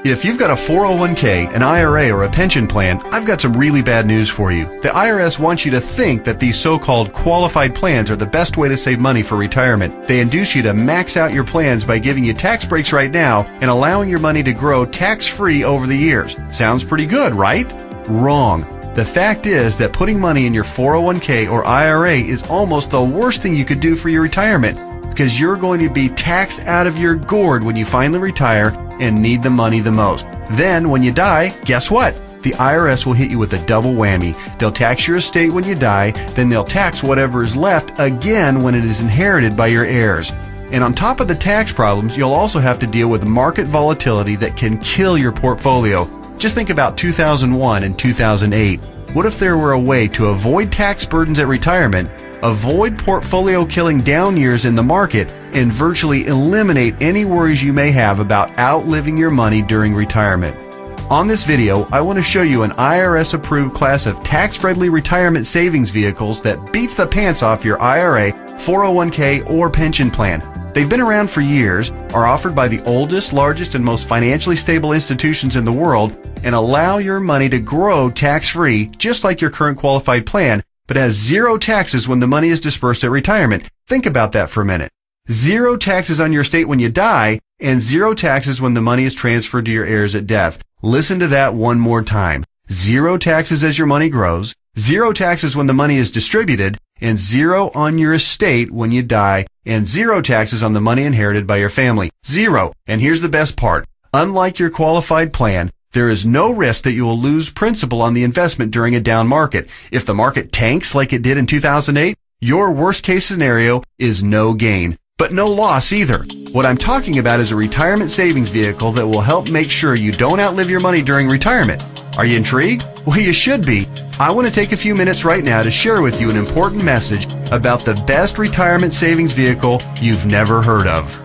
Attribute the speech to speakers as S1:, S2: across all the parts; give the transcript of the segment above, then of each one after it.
S1: If you've got a 401k, an IRA, or a pension plan, I've got some really bad news for you. The IRS wants you to think that these so-called qualified plans are the best way to save money for retirement. They induce you to max out your plans by giving you tax breaks right now and allowing your money to grow tax-free over the years. Sounds pretty good, right? Wrong. The fact is that putting money in your 401k or IRA is almost the worst thing you could do for your retirement, because you're going to be taxed out of your gourd when you finally retire and need the money the most. Then, when you die, guess what? The IRS will hit you with a double whammy. They'll tax your estate when you die, then they'll tax whatever is left again when it is inherited by your heirs. And on top of the tax problems, you'll also have to deal with market volatility that can kill your portfolio. Just think about 2001 and 2008. What if there were a way to avoid tax burdens at retirement, avoid portfolio-killing down years in the market, and virtually eliminate any worries you may have about outliving your money during retirement? On this video, I want to show you an IRS-approved class of tax-friendly retirement savings vehicles that beats the pants off your IRA, 401k, or pension plan. They've been around for years, are offered by the oldest, largest, and most financially stable institutions in the world, and allow your money to grow tax-free, just like your current qualified plan, but has zero taxes when the money is dispersed at retirement. Think about that for a minute. Zero taxes on your estate when you die, and zero taxes when the money is transferred to your heirs at death. Listen to that one more time. Zero taxes as your money grows, zero taxes when the money is distributed, and zero on your estate when you die, and zero taxes on the money inherited by your family. Zero. And here's the best part. Unlike your qualified plan, there is no risk that you will lose principal on the investment during a down market. If the market tanks like it did in 2008, your worst case scenario is no gain, but no loss either. What I'm talking about is a retirement savings vehicle that will help make sure you don't outlive your money during retirement. Are you intrigued? Well, you should be. I want to take a few minutes right now to share with you an important message about the best retirement savings vehicle you've never heard of.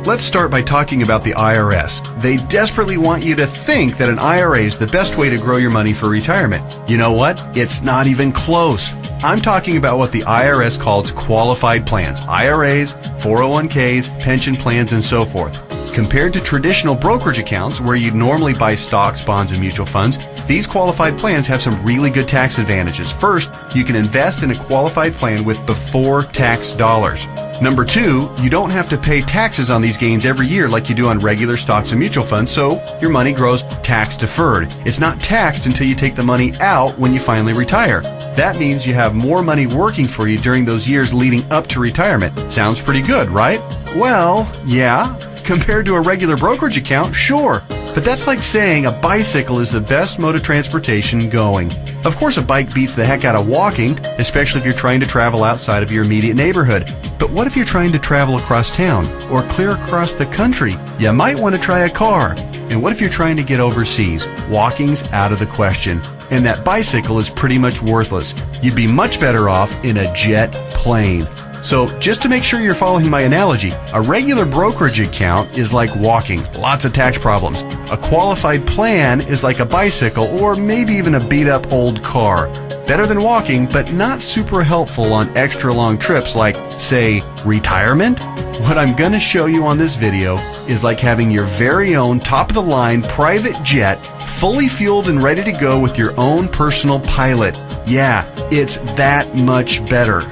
S1: Let's start by talking about the IRS. They desperately want you to think that an IRA is the best way to grow your money for retirement. You know what? It's not even close. I'm talking about what the IRS calls qualified plans, IRAs, 401ks, pension plans, and so forth. Compared to traditional brokerage accounts where you'd normally buy stocks, bonds, and mutual funds, these qualified plans have some really good tax advantages. First, you can invest in a qualified plan with before tax dollars. Number two, you don't have to pay taxes on these gains every year like you do on regular stocks and mutual funds, so your money grows tax deferred. It's not taxed until you take the money out when you finally retire. That means you have more money working for you during those years leading up to retirement. Sounds pretty good, right? Well, yeah. Compared to a regular brokerage account, sure. But that's like saying a bicycle is the best mode of transportation going. Of course, a bike beats the heck out of walking, especially if you're trying to travel outside of your immediate neighborhood. But what if you're trying to travel across town or clear across the country? You might want to try a car. And what if you're trying to get overseas? Walking's out of the question. And that bicycle is pretty much worthless. You'd be much better off in a jet plane. So just to make sure you're following my analogy, a regular brokerage account is like walking, lots of tax problems. A qualified plan is like a bicycle or maybe even a beat-up old car. Better than walking, but not super helpful on extra long trips like, say, retirement. What I'm going to show you on this video is like having your very own top-of-the-line private jet, fully fueled and ready to go with your own personal pilot. Yeah, it's that much better.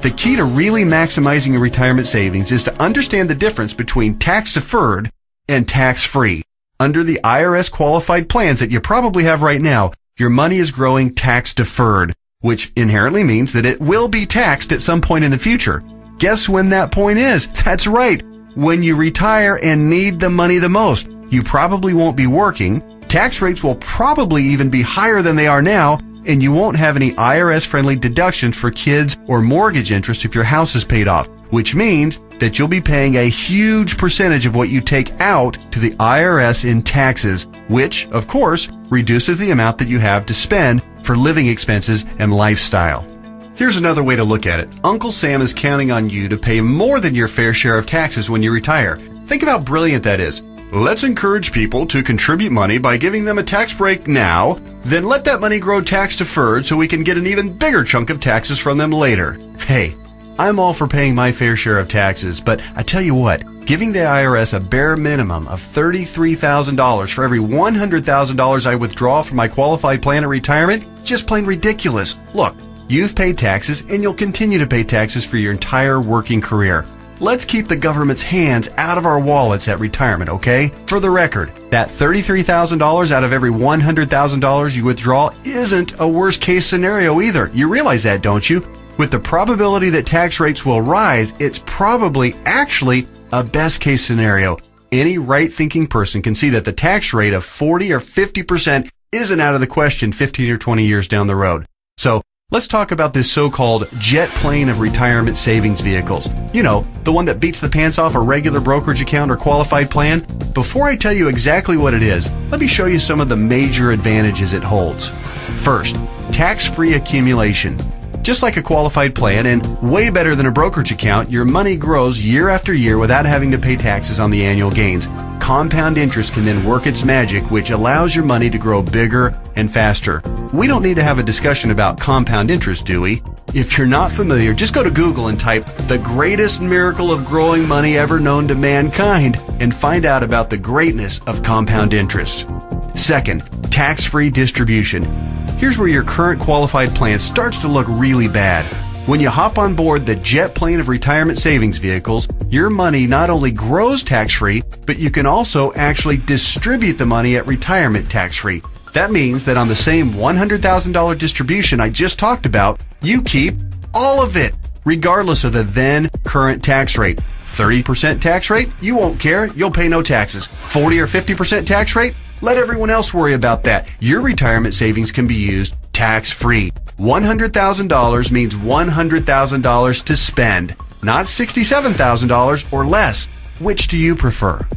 S1: The key to really maximizing your retirement savings is to understand the difference between tax-deferred and tax-free. Under the IRS qualified plans that you probably have right now, your money is growing tax-deferred, which inherently means that it will be taxed at some point in the future. Guess when that point is? That's right, when you retire and need the money the most. You probably won't be working, tax rates will probably even be higher than they are now, and you won't have any IRS-friendly deductions for kids or mortgage interest if your house is paid off, which means that you'll be paying a huge percentage of what you take out to the IRS in taxes, which, of course, reduces the amount that you have to spend for living expenses and lifestyle. Here's another way to look at it. Uncle Sam is counting on you to pay more than your fair share of taxes when you retire. Think of how brilliant that is. Let's encourage people to contribute money by giving them a tax break now, then let that money grow tax deferred so we can get an even bigger chunk of taxes from them later. Hey, I'm all for paying my fair share of taxes, but I tell you what, giving the IRS a bare minimum of $33,000 for every $100,000 I withdraw from my qualified plan at retirement? Just plain ridiculous. Look, you've paid taxes and you'll continue to pay taxes for your entire working career. Let's keep the government's hands out of our wallets at retirement, okay? For the record, that $33,000 out of every $100,000 you withdraw isn't a worst case scenario either. You realize that, don't you? With the probability that tax rates will rise, it's probably actually a best case scenario. Any right-thinking person can see that the tax rate of 40 or 50% isn't out of the question 15 or 20 years down the road. So, let's talk about this so-called jet plane of retirement savings vehicles. You know, the one that beats the pants off a regular brokerage account or qualified plan. Before I tell you exactly what it is, let me show you some of the major advantages it holds. First, tax-free accumulation. Just like a qualified plan and way better than a brokerage account, your money grows year after year without having to pay taxes on the annual gains. Compound interest can then work its magic, which allows your money to grow bigger and faster. We don't need to have a discussion about compound interest, do we? If you're not familiar, just go to Google and type "the greatest miracle of growing money ever known to mankind" and find out about the greatness of compound interest. Second, tax-free distribution. Here's where your current qualified plan starts to look really bad. When you hop on board the jet plane of retirement savings vehicles, your money not only grows tax-free, but you can also actually distribute the money at retirement tax-free. That means that on the same $100,000 distribution I just talked about, you keep all of it, regardless of the then current tax rate. 30% tax rate? You won't care. You'll pay no taxes. 40 or 50% tax rate? Let everyone else worry about that. Your retirement savings can be used tax-free. $100,000 means $100,000 to spend, not $67,000 or less. Which do you prefer?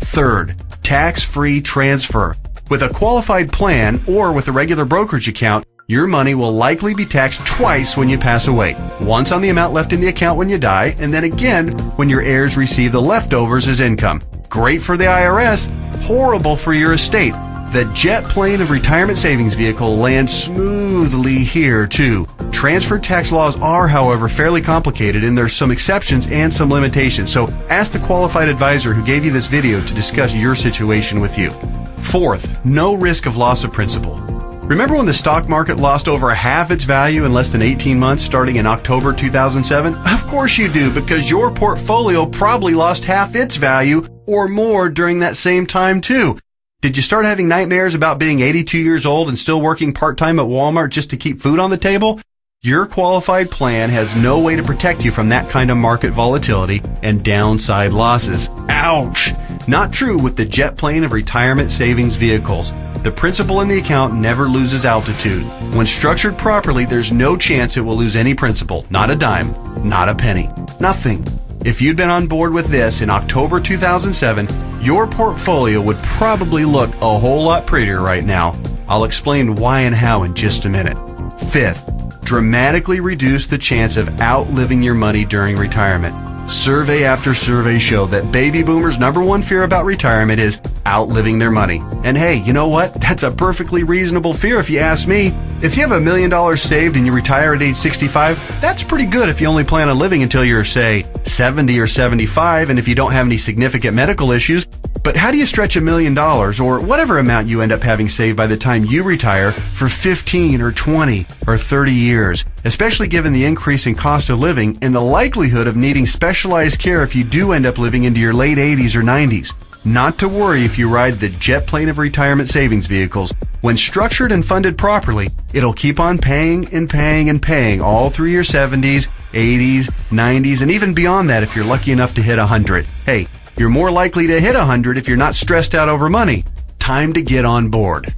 S1: Third, tax-free transfer. With a qualified plan or with a regular brokerage account, your money will likely be taxed twice when you pass away. Once on the amount left in the account when you die, and then again when your heirs receive the leftovers as income. Great for the IRS, horrible for your estate. The jet plane of retirement savings vehicle lands smoothly here too. Transfer tax laws are, however, fairly complicated and there's some exceptions and some limitations. So ask the qualified advisor who gave you this video to discuss your situation with you. Fourth, no risk of loss of principal. Remember when the stock market lost over half its value in less than 18 months starting in October 2007? Of course you do, because your portfolio probably lost half its value or more during that same time too. Did you start having nightmares about being 82 years old and still working part-time at Walmart just to keep food on the table? Your qualified plan has no way to protect you from that kind of market volatility and downside losses. Ouch! Not true with the jet plane of retirement savings vehicles. The principal in the account never loses altitude. When structured properly, there's no chance it will lose any principal. Not a dime. Not a penny. Nothing. If you'd been on board with this in October 2007, your portfolio would probably look a whole lot prettier right now. I'll explain why and how in just a minute. Fifth, dramatically reduce the chance of outliving your money during retirement. Survey after survey show that baby boomers' number one fear about retirement is outliving their money. And hey, you know what? That's a perfectly reasonable fear if you ask me. If you have $1 million saved and you retire at age 65, that's pretty good if you only plan on living until you're, say, 70 or 75 and if you don't have any significant medical issues. But how do you stretch $1 million or whatever amount you end up having saved by the time you retire for 15 or 20 or 30 years, especially given the increase in cost of living and the likelihood of needing specialized care if you do end up living into your late 80s or 90s? Not to worry if you ride the jet plane of retirement savings vehicles. When structured and funded properly, it'll keep on paying and paying and paying all through your 70s, 80s, 90s, and even beyond that if you're lucky enough to hit 100. Hey, you're more likely to hit 100 if you're not stressed out over money. Time to get on board.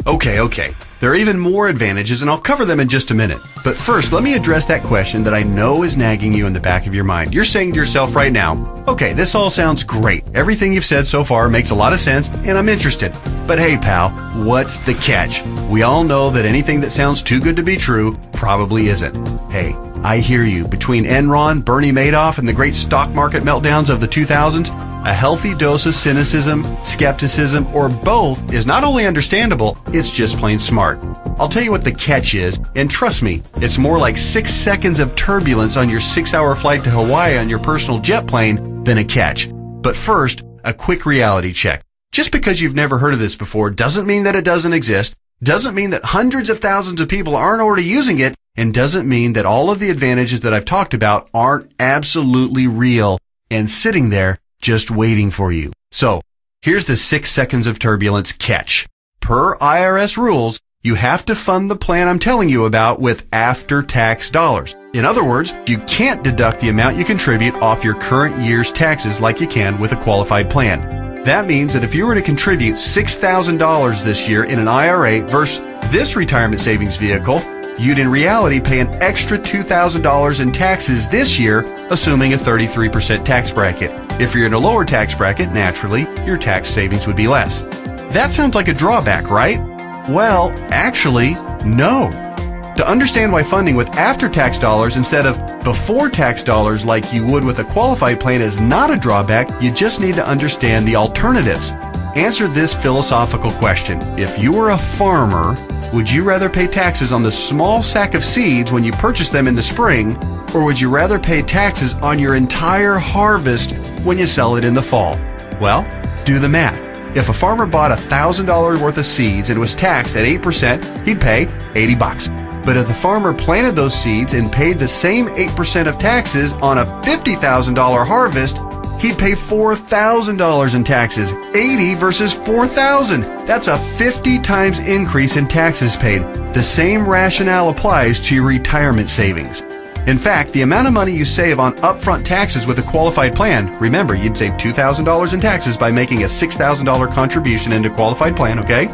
S1: Okay. There are even more advantages, and I'll cover them in just a minute. But first, let me address that question that I know is nagging you in the back of your mind. You're saying to yourself right now, okay, this all sounds great. Everything you've said so far makes a lot of sense, and I'm interested. But hey, pal, what's the catch? We all know that anything that sounds too good to be true probably isn't. Hey, I hear you. Between Enron, Bernie Madoff, and the great stock market meltdowns of the 2000s, a healthy dose of cynicism, skepticism, or both is not only understandable, it's just plain smart. I'll tell you what the catch is, and trust me, it's more like 6 seconds of turbulence on your 6-hour flight to Hawaii on your personal jet plane then a catch. But first, a quick reality check. Just because you've never heard of this before doesn't mean that it doesn't exist, doesn't mean that hundreds of thousands of people aren't already using it, and doesn't mean that all of the advantages that I've talked about aren't absolutely real and sitting there just waiting for you. So, here's the 6 seconds of turbulence catch. Per IRS rules, you have to fund the plan I'm telling you about with after-tax dollars. In other words, you can't deduct the amount you contribute off your current year's taxes like you can with a qualified plan. That means that if you were to contribute $6,000 this year in an IRA versus this retirement savings vehicle, you'd in reality pay an extra $2,000 in taxes this year, assuming a 33% tax bracket. If you're in a lower tax bracket, naturally, your tax savings would be less. That sounds like a drawback, right? Well, actually, no. To understand why funding with after-tax dollars instead of before-tax dollars like you would with a qualified plan is not a drawback, you just need to understand the alternatives. Answer this philosophical question. If you were a farmer, would you rather pay taxes on the small sack of seeds when you purchase them in the spring, or would you rather pay taxes on your entire harvest when you sell it in the fall? Well, do the math. If a farmer bought $1,000 worth of seeds and was taxed at 8%, he'd pay $80. But if the farmer planted those seeds and paid the same 8% of taxes on a $50,000 harvest, he'd pay $4,000 in taxes. 80 versus 4,000. That's a 50 times increase in taxes paid. The same rationale applies to your retirement savings. In fact, the amount of money you save on upfront taxes with a qualified plan, remember, you'd save $2,000 in taxes by making a $6,000 contribution into a qualified plan, okay?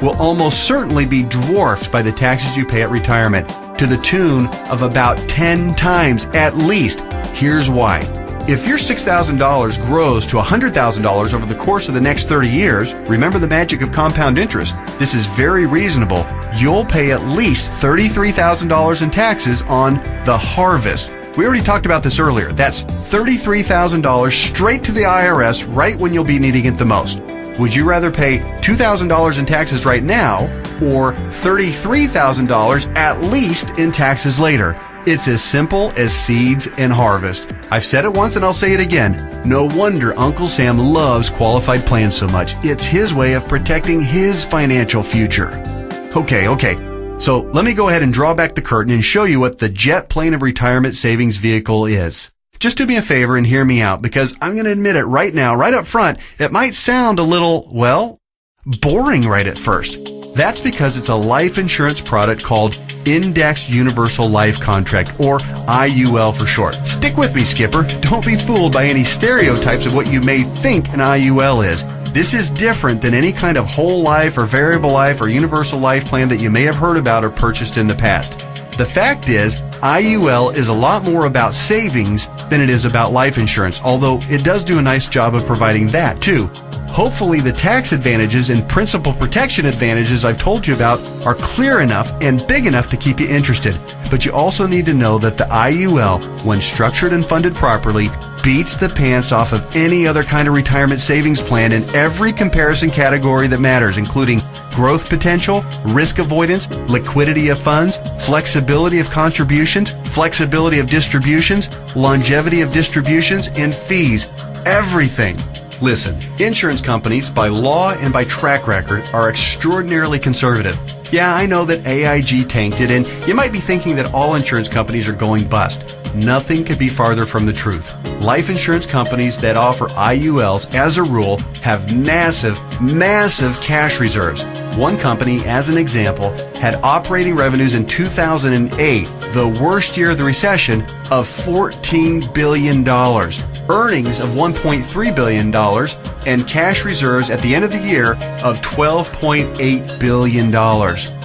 S1: Will almost certainly be dwarfed by the taxes you pay at retirement, to the tune of about 10 times at least. Here's why. If your $6,000 grows to $100,000 over the course of the next 30 years, remember the magic of compound interest. This is very reasonable. You'll pay at least $33,000 in taxes on the harvest. We already talked about this earlier. That's $33,000 straight to the IRS right when you'll be needing it the most. Would you rather pay $2,000 in taxes right now or $33,000 at least in taxes later? It's as simple as seeds and harvest. I've said it once and I'll say it again. No wonder Uncle Sam loves qualified plans so much. It's his way of protecting his financial future. Okay. So let me go ahead and draw back the curtain and show you what the jet plane of retirement savings vehicle is. Just do me a favor and hear me out, because I'm going to admit it right now, right up front, it might sound a little, well, boring right at first. That's because it's a life insurance product called Indexed Universal Life Contract, or IUL for short. Stick with me, Skipper. Don't be fooled by any stereotypes of what you may think an IUL is. This is different than any kind of whole life or variable life or universal life plan that you may have heard about or purchased in the past. The fact is, IUL is a lot more about savings than it is about life insurance, although it does do a nice job of providing that too. Hopefully the tax advantages and principal protection advantages I've told you about are clear enough and big enough to keep you interested. But you also need to know that the IUL, when structured and funded properly, beats the pants off of any other kind of retirement savings plan in every comparison category that matters, including growth potential, risk avoidance, liquidity of funds, flexibility of contributions, flexibility of distributions, longevity of distributions, and fees. Everything. Listen, insurance companies, by law and by track record, are extraordinarily conservative. Yeah, I know that AIG tanked it, and you might be thinking that all insurance companies are going bust. Nothing could be farther from the truth. Life insurance companies that offer IULs, as a rule, have massive cash reserves. One company, as an example, had operating revenues in 2008, the worst year of the recession, of $14 billion. Earnings of $1.3 billion, and cash reserves at the end of the year of $12.8 billion.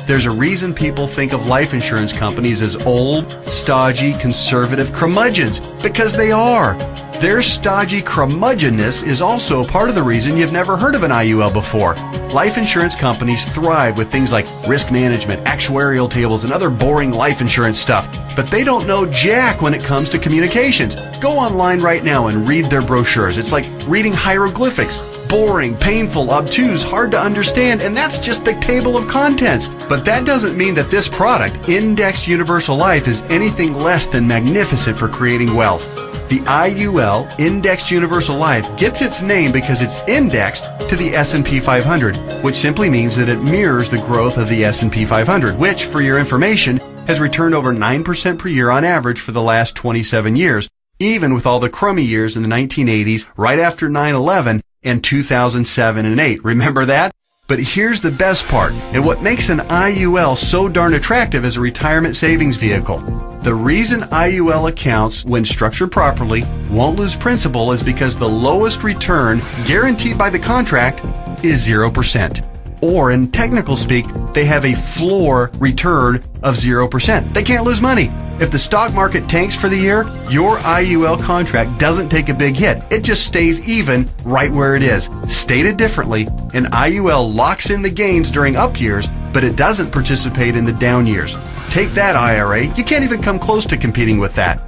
S1: There's a reason people think of life insurance companies as old, stodgy, conservative curmudgeons, because they are. Their stodgy curmudgeonness is also a part of the reason you've never heard of an IUL before. Life insurance companies thrive with things like risk management, actuarial tables, and other boring life insurance stuff. But they don't know jack when it comes to communications. Go online right now and read their brochures. It's like reading hieroglyphics. Boring, painful, obtuse, hard to understand, and that's just the table of contents. But that doesn't mean that this product, Indexed Universal Life, is anything less than magnificent for creating wealth. The IUL, Indexed Universal Life, gets its name because it's indexed to the S&P 500, which simply means that it mirrors the growth of the S&P 500, which, for your information, has returned over 9% per year on average for the last 27 years, even with all the crummy years in the 1980s, right after 9/11, and 2007 and 8. Remember that? But here's the best part, and what makes an IUL so darn attractive as a retirement savings vehicle. The reason IUL accounts, when structured properly, won't lose principal is because the lowest return guaranteed by the contract is 0%. Or in technical speak, they have a floor return of 0%. They can't lose money. If the stock market tanks for the year, your IUL contract doesn't take a big hit. It just stays even right where it is. Stated differently, an IUL locks in the gains during up years, but it doesn't participate in the down years. Take that, IRA. You can't even come close to competing with that.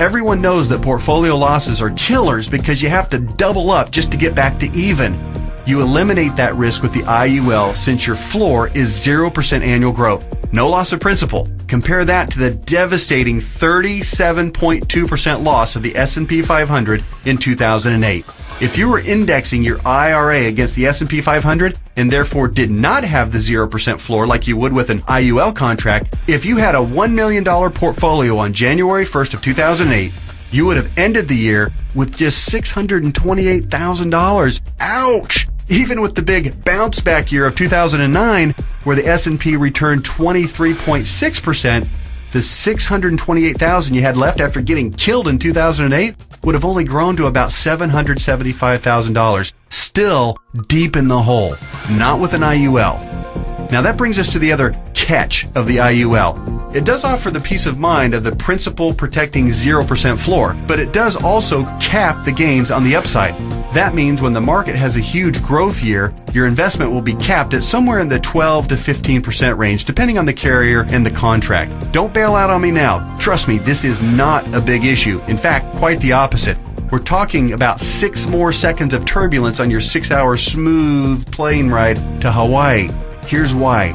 S1: Everyone knows that portfolio losses are killers because you have to double up just to get back to even. You eliminate that risk with the IUL since your floor is 0% annual growth. No loss of principal. Compare that to the devastating 37.2% loss of the S&P 500 in 2008. If you were indexing your IRA against the S&P 500 and therefore did not have the 0% floor like you would with an IUL contract, if you had a $1 million portfolio on January 1st of 2008, you would have ended the year with just $628,000. Ouch! Even with the big bounce back year of 2009, where the S&P returned 23.6%, the $628,000 you had left after getting killed in 2008 would have only grown to about $775,000. Still deep in the hole. Not with an IUL. Now that brings us to the other catch of the IUL. It does offer the peace of mind of the principal protecting 0% floor, but it does also cap the gains on the upside. That means when the market has a huge growth year, your investment will be capped at somewhere in the 12 to 15% range, depending on the carrier and the contract. Don't bail out on me now. Trust me, this is not a big issue. In fact, quite the opposite. We're talking about 6 more seconds of turbulence on your 6-hour smooth plane ride to Hawaii. Here's why.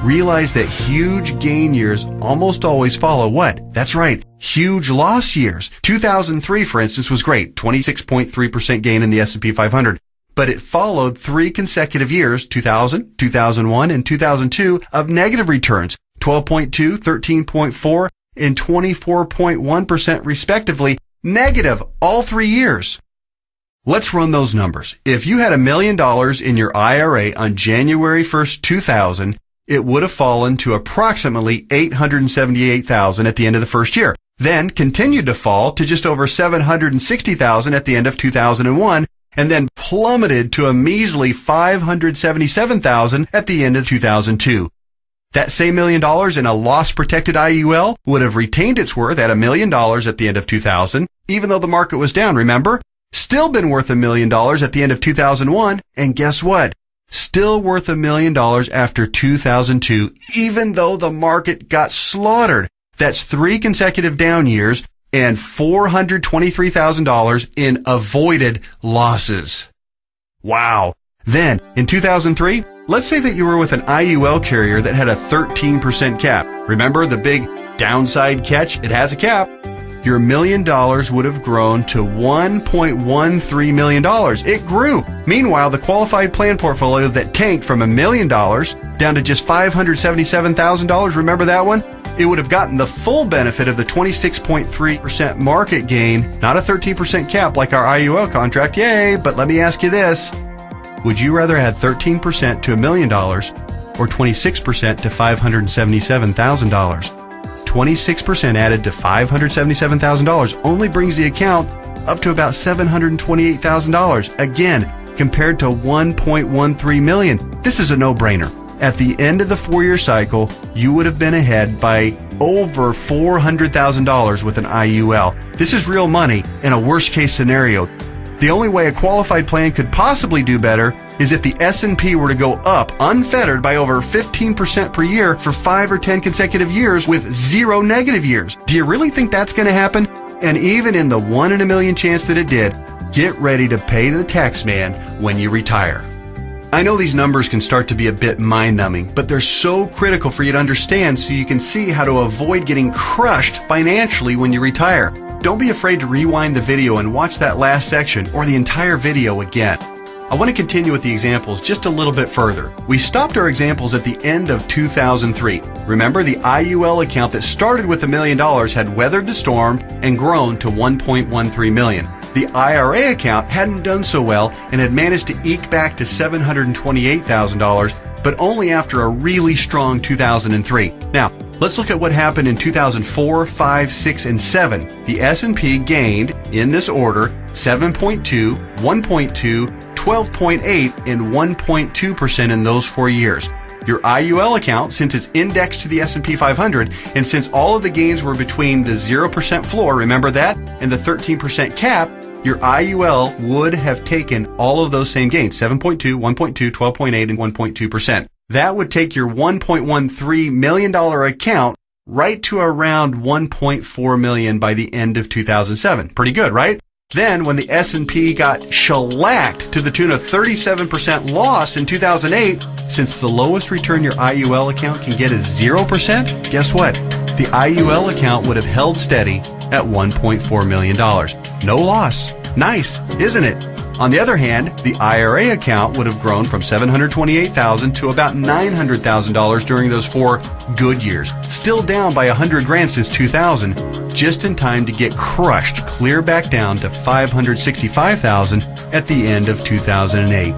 S1: Realize that huge gain years almost always follow what? That's right, huge loss years. 2003, for instance, was great, 26.3% gain in the S&P 500. But it followed 3 consecutive years, 2000, 2001, and 2002, of negative returns, 12.2, 13.4, and 24.1% respectively, negative all 3 years. Let's run those numbers. If you had $1 million in your IRA on January 1st, 2000, it would have fallen to approximately $878,000 at the end of the first year, then continued to fall to just over $760,000 at the end of 2001, and then plummeted to a measly $577,000 at the end of 2002. That same $1 million in a loss-protected IUL would have retained its worth at $1 million at the end of 2000, even though the market was down, remember? Still been worth $1 million at the end of 2001, and guess what? Still worth $1 million after 2002, even though the market got slaughtered. That's 3 consecutive down years and $423,000 in avoided losses. Wow. Then, in 2003, let's say that you were with an IUL carrier that had a 13% cap. Remember the big downside catch? It has a cap. Your $1 million would have grown to $1.13 million. It grew. Meanwhile, the qualified plan portfolio that tanked from $1 million down to just $577,000, remember that one? It would have gotten the full benefit of the 26.3% market gain, not a 13% cap like our IUL contract. Yay! But let me ask you this. Would you rather add 13% to $1 million or 26% to $577,000? 26% added to $577,000 only brings the account up to about $728,000. Again, compared to $1.13 million. This is a no-brainer. At the end of the 4-year cycle, you would have been ahead by over $400,000 with an IUL. This is real money in a worst-case scenario. The only way a qualified plan could possibly do better is if the S&P were to go up unfettered by over 15% per year for 5 or 10 consecutive years with 0 negative years. Do you really think that's going to happen? And even in the 1 in a million chance that it did, get ready to pay the tax man when you retire. I know these numbers can start to be a bit mind-numbing, but they're so critical for you to understand so you can see how to avoid getting crushed financially when you retire. don't be afraid to rewind the video and watch that last section or the entire video again. I want to continue with the examples just a little bit further. We stopped our examples at the end of 2003. Remember, the IUL account that started with $1 million had weathered the storm and grown to $1.13 million. The IRA account hadn't done so well and had managed to eke back to $728,000, but only after a really strong 2003. Now, let's look at what happened in 2004, 5, 6, and 7. The S&P gained, in this order, 7.2, 1.2, 12.8, and 1.2% in those 4 years. Your IUL account, since it's indexed to the S&P 500, and since all of the gains were between the 0% floor, remember that, and the 13% cap, your IUL would have taken all of those same gains, 7.2, 1.2, 12.8, and 1.2%. That would take your $1.13 million account right to around $1.4 million by the end of 2007. Pretty good, right? Then, when the S&P got shellacked to the tune of 37% loss in 2008, since the lowest return your IUL account can get is 0%, guess what? The IUL account would have held steady at $1.4 million. No loss. Nice, isn't it? On the other hand, the IRA account would have grown from $728,000 to about $900,000 during those 4 good years, still down by $100,000 since 2000, just in time to get crushed clear back down to $565,000 at the end of 2008.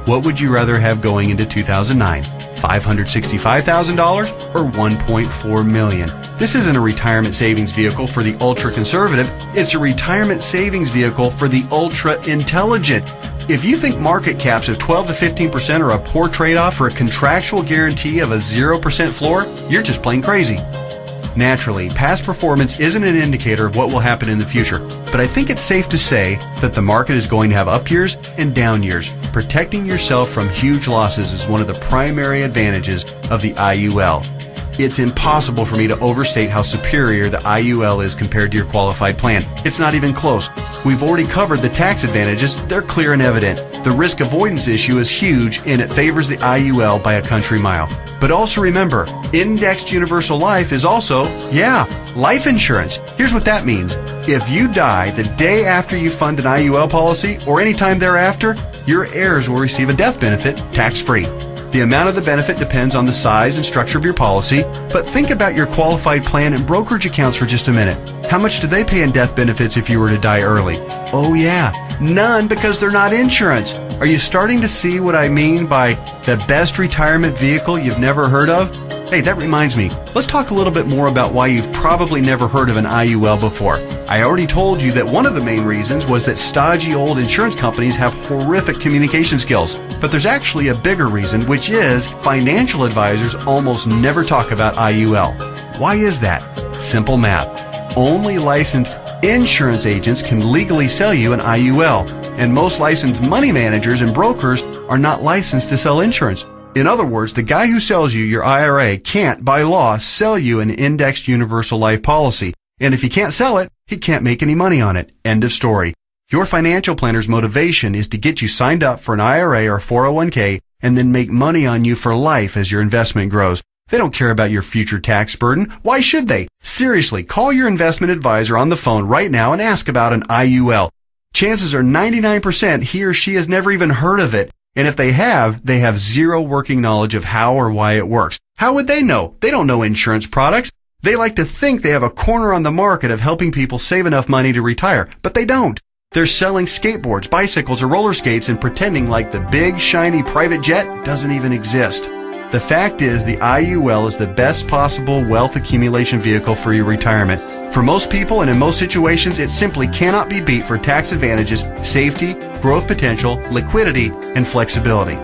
S1: What would you rather have going into 2009? $565,000 or $1.4 million? This isn't a retirement savings vehicle for the ultra-conservative. It's a retirement savings vehicle for the ultra-intelligent. If you think market caps of 12 to 15% are a poor trade-off for a contractual guarantee of a 0% floor, you're just plain crazy. Naturally, past performance isn't an indicator of what will happen in the future, but I think it's safe to say that the market is going to have up years and down years. Protecting yourself from huge losses is one of the primary advantages of the IUL. It's impossible for me to overstate how superior the IUL is compared to your qualified plan. It's not even close. We've already covered the tax advantages. They're clear and evident. The risk avoidance issue is huge, and it favors the IUL by a country mile. But also remember, indexed universal life is also, life insurance. Here's what that means. If you die the day after you fund an IUL policy or any time thereafter, your heirs will receive a death benefit tax-free. The amount of the benefit depends on the size and structure of your policy, but think about your qualified plan and brokerage accounts for just a minute. How much do they pay in death benefits if you were to die early? Oh yeah, none, because they're not insurance. Are you starting to see what I mean by the best retirement vehicle you've never heard of? Hey, that reminds me, let's talk a little bit more about why you've probably never heard of an IUL before. I already told you that one of the main reasons was that stodgy old insurance companies have horrific communication skills. But there's actually a bigger reason, which is financial advisors almost never talk about IUL. Why is that? Simple math. Only licensed insurance agents can legally sell you an IUL, and most licensed money managers and brokers are not licensed to sell insurance. In other words, the guy who sells you your IRA can't, by law, sell you an indexed universal life policy. And if he can't sell it, he can't make any money on it. End of story. Your financial planner's motivation is to get you signed up for an IRA or 401k and then make money on you for life as your investment grows. They don't care about your future tax burden. Why should they? Seriously, call your investment advisor on the phone right now and ask about an IUL. Chances are 99% he or she has never even heard of it. And if they have zero working knowledge of how or why it works. How would they know? They don't know insurance products. They like to think they have a corner on the market of helping people save enough money to retire, but they don't. They're selling skateboards, bicycles, or roller skates and pretending like the big, shiny private jet doesn't even exist. The fact is, the IUL is the best possible wealth accumulation vehicle for your retirement. For most people and in most situations, it simply cannot be beat for tax advantages, safety, growth potential, liquidity, and flexibility.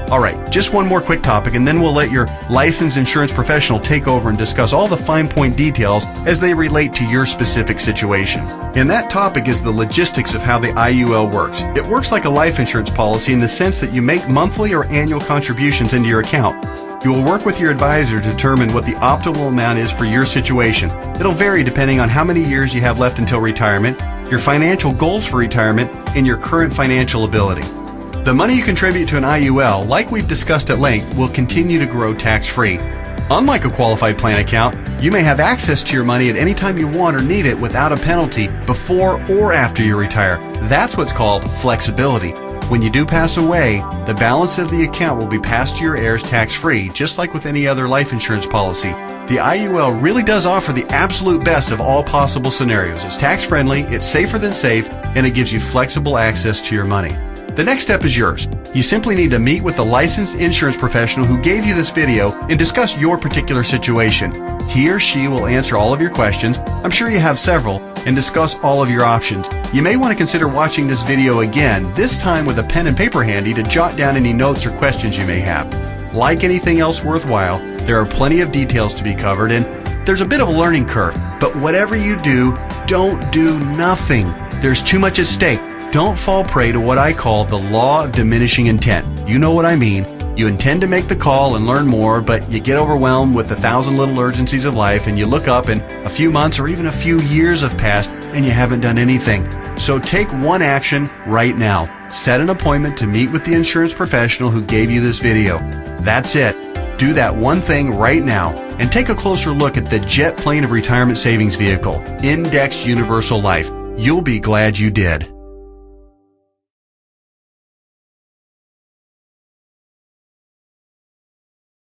S1: All right, just one more quick topic, and then we'll let your licensed insurance professional take over and discuss all the fine point details as they relate to your specific situation. And that topic is the logistics of how the IUL works. It works like a life insurance policy in the sense that you make monthly or annual contributions into your account. You will work with your advisor to determine what the optimal amount is for your situation. It'll vary depending on how many years you have left until retirement, your financial goals for retirement, and your current financial ability. The money you contribute to an IUL, like we've discussed at length, will continue to grow tax-free. Unlike a qualified plan account, you may have access to your money at any time you want or need it without a penalty before or after you retire. That's what's called flexibility. When you do pass away, the balance of the account will be passed to your heirs tax-free, just like with any other life insurance policy. The IUL really does offer the absolute best of all possible scenarios. It's tax-friendly, it's safer than safe, and it gives you flexible access to your money. The next step is yours. You simply need to meet with a licensed insurance professional who gave you this video and discuss your particular situation. He or she will answer all of your questions, I'm sure you have several, and discuss all of your options. You may want to consider watching this video again, this time with a pen and paper handy to jot down any notes or questions you may have. Like anything else worthwhile, there are plenty of details to be covered and there's a bit of a learning curve. But whatever you do, don't do nothing. There's too much at stake. Don't fall prey to what I call the law of diminishing intent. You know what I mean. You intend to make the call and learn more, but you get overwhelmed with 1,000 little urgencies of life and you look up and a few months or even a few years have passed and you haven't done anything. So take one action right now. Set an appointment to meet with the insurance professional who gave you this video. That's it. Do that one thing right now and take a closer look at the jet plane of retirement savings vehicle, Indexed Universal Life. You'll be glad you did.